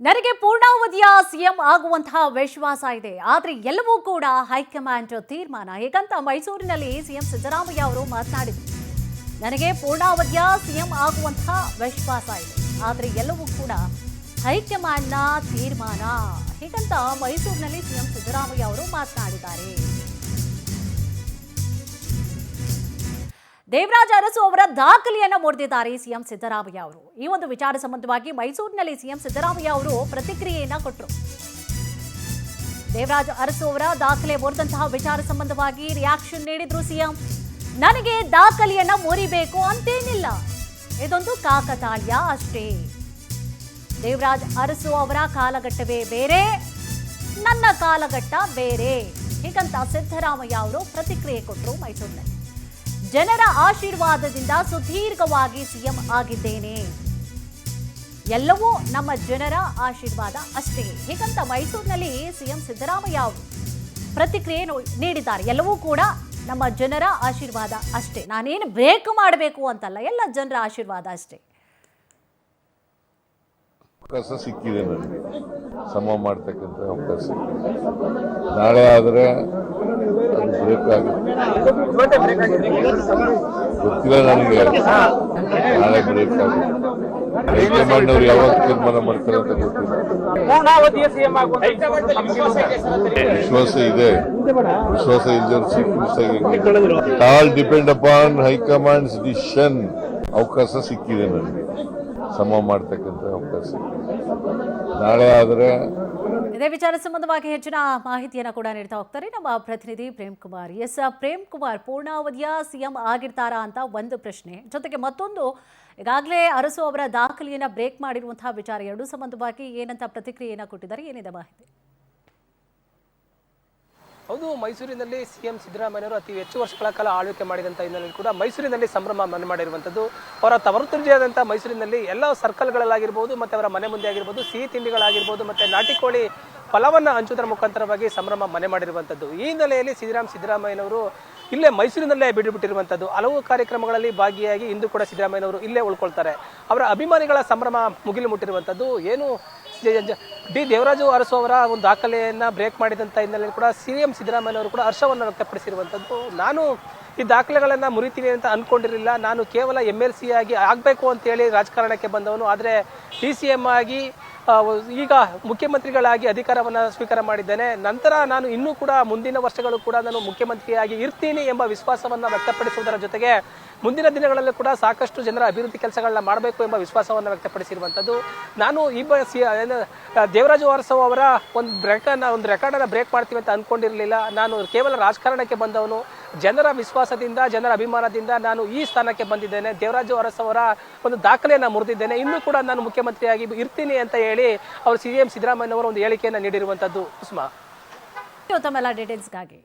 ನನಗೆ ಪೂರ್ಣಾವಧಿಯ ಸಿಎಂ ಆಗುವಂತಹ ವಿಶ್ವಾಸ ಇದೆ. ಆದರೆ ಎಲ್ಲವೂ ಕೂಡ ಹೈಕಮಾಂಡ್ ತೀರ್ಮಾನ. ಹೇಗಂತ ಮೈಸೂರಿನಲ್ಲಿ ಸಿಎಂ ಸಿದ್ದರಾಮಯ್ಯ ಅವರು ಮಾತನಾಡಿದರು. ನನಗೆ ಪೂರ್ಣಾವಧಿಯ ಸಿಎಂ ಆಗುವಂತಹ ವಿಶ್ವಾಸ ಇದೆ. ಆದರೆ ಎಲ್ಲವೂ ಕೂಡ ಹೈಕಮಾಂಡ್ನ ತೀರ್ಮಾನ. ಹೇಗಂತ ಮೈಸೂರಿನಲ್ಲಿ ಸಿಎಂ ಸಿದ್ದರಾಮಯ್ಯ ಅವರು ಮಾತನಾಡಿದ್ದಾರೆ. ದೇವರಾಜ ಅರಸು ಅವರ ದಾಖಲೆಯನ್ನು ಮುರಿದಿದ್ದಾರೆ ಸಿಎಂ ಸಿದ್ದರಾಮಯ್ಯ ಅವರು. ಈ ಒಂದು ವಿಚಾರ ಸಂಬಂಧವಾಗಿ ಮೈಸೂರಿನಲ್ಲಿ ಸಿಎಂ ಸಿದ್ದರಾಮಯ್ಯ ಅವರು ಪ್ರತಿಕ್ರಿಯೆಯನ್ನ ಕೊಟ್ಟರು. ದೇವರಾಜ ಅರಸು ಅವರ ದಾಖಲೆ ಮುರಿದಂತಹ ವಿಚಾರ ಸಂಬಂಧವಾಗಿ ರಿಯಾಕ್ಷನ್ ನೀಡಿದ್ರು ಸಿಎಂ. ನನಗೆ ದಾಖಲೆಯನ್ನ ಮುರಿಬೇಕು ಅಂತೇನಿಲ್ಲ, ಇದೊಂದು ಕಾಕತಾಳ್ಯ ಅಷ್ಟೇ. ದೇವರಾಜ ಅರಸು ಅವರ ಕಾಲಘಟ್ಟವೇ ಬೇರೆ, ನನ್ನ ಕಾಲಘಟ್ಟ ಬೇರೆ. ಹೀಗಂತ ಸಿದ್ದರಾಮಯ್ಯ ಅವರು ಪ್ರತಿಕ್ರಿಯೆ ಕೊಟ್ಟರು ಮೈಸೂರಿನಲ್ಲಿ. ಜನರ ಆಶೀರ್ವಾದದಿಂದ ಸುದೀರ್ಘವಾಗಿ ಸಿಎಂ ಆಗಿದ್ದೇನೆ. ಎಲ್ಲವೂ ನಮ್ಮ ಜನರ ಆಶೀರ್ವಾದ ಅಷ್ಟೇ. ಹೀಗಂತ ಮೈಸೂರಿನಲ್ಲಿ ಸಿಎಂ ಸಿದ್ದರಾಮಯ್ಯ ಅವರು ಪ್ರತಿಕ್ರಿಯೆ ನೀಡಿದ್ದಾರೆ. ಎಲ್ಲವೂ ಕೂಡ ನಮ್ಮ ಜನರ ಆಶೀರ್ವಾದ ಅಷ್ಟೇ. ನಾನೇನು ಬ್ರೇಕ್ ಮಾಡಬೇಕು ಅಂತಲ್ಲ, ಎಲ್ಲ ಜನರ ಆಶೀರ್ವಾದ ಅಷ್ಟೇ. ಅವಕಾಶ ಸಿಕ್ಕಿದೆ, ನನಗೆ ಸಮ ಮಾಡ್ತಕ್ಕಂಥ ಅವಕಾಶ. ನಾಳೆ ಆದರೆ ಅದು ಬ್ರೇಕ್ ಆಗುತ್ತೆ, ಗೊತ್ತಿಲ್ಲ ನನಗೆ. ನಾಳೆ ಬ್ರೇಕ್ ಆಗುತ್ತೆ. ಹೈಕಮಾಂಡ್ ಅವರು ಯಾವಾಗ ತೀರ್ಮಾನ ಮಾಡ್ತಾರೆ ಅಂತ ಗೊತ್ತಿಲ್ಲ. ವಿಶ್ವಾಸ ಇದೆ, ವಿಶ್ವಾಸ ಇಲ್ಲದೆ ಆಲ್ ಡಿಪೆಂಡ್ ಅಪಾನ್ ಹೈಕಮಾಂಡ್ಸ್ ಡಿಸಿಷನ್. ಅವಕಾಶ ಸಿಕ್ಕಿದೆ, ನನಗೆ ಸಮ ಮಾಡ್ತಕ್ಕಂಥ ಅವಕಾಶ. ನಾಳೆ ಆದರೆ ಇದೇ ವಿಚಾರ ಸಂಬಂಧವಾಗಿ ಹೆಚ್ಚಿನ ಮಾಹಿತಿಯನ್ನು ಕೂಡ ನೀಡ್ತಾ ಹೋಗ್ತಾರೆ ನಮ್ಮ ಪ್ರತಿನಿಧಿ ಪ್ರೇಮ್ ಕುಮಾರ್. ಎಸ್ ಪ್ರೇಮ್ ಕುಮಾರ್, ಪೂರ್ಣಾವಧಿಯ ಸಿಎಂ ಆಗಿರ್ತಾರಾ ಅಂತ ಒಂದು ಪ್ರಶ್ನೆ, ಜೊತೆಗೆ ಮತ್ತೊಂದು, ಈಗಾಗಲೇ ಅರಸು ಅವರ ದಾಖಲೆಯನ್ನು ಬ್ರೇಕ್ ಮಾಡಿರುವಂತಹ ವಿಚಾರ, ಎರಡೂ ಸಂಬಂಧವಾಗಿ ಏನಂತ ಪ್ರತಿಕ್ರಿಯೆಯನ್ನು ಕೊಟ್ಟಿದ್ದಾರೆ, ಏನಿದೆ ಮಾಹಿತಿ? ಹೌದು, ಮೈಸೂರಿನಲ್ಲಿ ಸಿಎಂ ಸಿದ್ದರಾಮಯ್ಯವರು ಅತಿ ಹೆಚ್ಚು ವರ್ಷಗಳ ಕಾಲ ಆಳ್ವಿಕೆ ಮಾಡಿದಂಥ ಹಿನ್ನೆಲೆಯಲ್ಲಿ ಕೂಡ ಮೈಸೂರಿನಲ್ಲಿ ಸಂಭ್ರಮ ಮನೆ ಮಾಡಿರುವಂಥದ್ದು. ಅವರ ತವರು ತುರ್ಜಿಯಾದಂಥ ಮೈಸೂರಿನಲ್ಲಿ ಎಲ್ಲ ಸರ್ಕಲ್ಗಳಾಗಿರ್ಬೋದು, ಮತ್ತು ಅವರ ಮನೆ ಮುಂದೆ ಆಗಿರ್ಬೋದು, ಸಿಹಿ ತಿಂಡಿಗಳಾಗಿರ್ಬೋದು, ಮತ್ತು ನಾಟಿ ಕೋಳಿ ಫಲವನ್ನು ಹಂಚುವುದರ ಮುಖಾಂತರವಾಗಿ ಸಂಭ್ರಮ ಮನೆ ಮಾಡಿರುವಂಥದ್ದು. ಈ ಹಿನ್ನೆಲೆಯಲ್ಲಿ ಸಿದ್ದರಾಮಯ್ಯನವರು ಇಲ್ಲೇ ಮೈಸೂರಿನಲ್ಲೇ ಬಿಟ್ಟುಬಿಟ್ಟಿರುವಂಥದ್ದು. ಹಲವು ಕಾರ್ಯಕ್ರಮಗಳಲ್ಲಿ ಭಾಗಿಯಾಗಿ ಇಂದು ಕೂಡ ಸಿದ್ದರಾಮಯ್ಯನವರು ಇಲ್ಲೇ ಉಳ್ಕೊಳ್ತಾರೆ. ಅವರ ಅಭಿಮಾನಿಗಳ ಸಂಭ್ರಮ ಮುಗಿಲು ಮುಟ್ಟಿರುವಂಥದ್ದು. ಏನು ದೇವರಾಜು ಅರಸು ಅವರ ಒಂದು ದಾಖಲೆಯನ್ನು ಬ್ರೇಕ್ ಮಾಡಿದಂಥ ಹಿನ್ನೆಲೆಯಲ್ಲಿ ಕೂಡ ಸಿಎಂ ಸಿದ್ದರಾಮಯ್ಯನವರು ಕೂಡ ಹರ್ಷವನ್ನು ವ್ಯಕ್ತಪಡಿಸಿರುವಂಥದ್ದು. ನಾನು ಈ ದಾಖಲೆಗಳನ್ನು ಮುರಿತೀನಿ ಅಂತ ಅಂದ್ಕೊಂಡಿರಲಿಲ್ಲ, ನಾನು ಕೇವಲ MLC ಆಗಿ ಆಗಬೇಕು ಅಂತೇಳಿ ರಾಜಕಾರಣಕ್ಕೆ ಬಂದವನು. ಆದರೆ DCM ಆಗಿ ಈಗ ಮುಖ್ಯಮಂತ್ರಿಗಳಾಗಿ ಅಧಿಕಾರವನ್ನು ಸ್ವೀಕಾರ ಮಾಡಿದ್ದೇನೆ. ನಂತರ ನಾನು ಇನ್ನೂ ಕೂಡ ಮುಂದಿನ ವರ್ಷಗಳು ಕೂಡ ನಾನು ಮುಖ್ಯಮಂತ್ರಿಯಾಗಿ ಇರ್ತೀನಿ ಎಂಬ ವಿಶ್ವಾಸವನ್ನು ವ್ಯಕ್ತಪಡಿಸುವುದರ ಜೊತೆಗೆ ಮುಂದಿನ ದಿನಗಳಲ್ಲಿ ಕೂಡ ಸಾಕಷ್ಟು ಜನರ ಅಭಿವೃದ್ಧಿ ಕೆಲಸಗಳನ್ನ ಮಾಡಬೇಕು ಎಂಬ ವಿಶ್ವಾಸವನ್ನು ವ್ಯಕ್ತಪಡಿಸಿರುವಂಥದ್ದು. ನಾನು ದೇವರಾಜು ಅರಸು ಅವರ ಒಂದು ರೆಕಾರ್ಡನ್ನು ಬ್ರೇಕ್ ಮಾಡ್ತೀವಿ ಅಂತ ಅಂದ್ಕೊಂಡಿರಲಿಲ್ಲ. ನಾನು ಕೇವಲ ರಾಜಕಾರಣಕ್ಕೆ ಬಂದವನು. ಜನರ ವಿಶ್ವಾಸದಿಂದ, ಜನರ ಅಭಿಮಾನದಿಂದ ನಾನು ಈ ಸ್ಥಾನಕ್ಕೆ ಬಂದಿದ್ದೇನೆ. ದೇವರಾಜು ಅರಸು ಅವರ ಒಂದು ದಾಖಲೆಯನ್ನು ಮುರಿದಿದ್ದೇನೆ. ಇನ್ನೂ ಕೂಡ ನಾನು ಮುಖ್ಯಮಂತ್ರಿಯಾಗಿ ಇರ್ತೀನಿ ಅಂತ ಹೇಳಿ ಅವರು ಸಿಎಂ ಸಿದ್ದರಾಮಯ್ಯನವರು ಒಂದು ಹೇಳಿಕೆಯನ್ನು ನೀಡಿರುವಂಥದ್ದು. ಉಸ್ಮಾ, ತಮ್ಮೆಲ್ಲ ಡೀಟೇಲ್ಸ್ಗಾಗಿ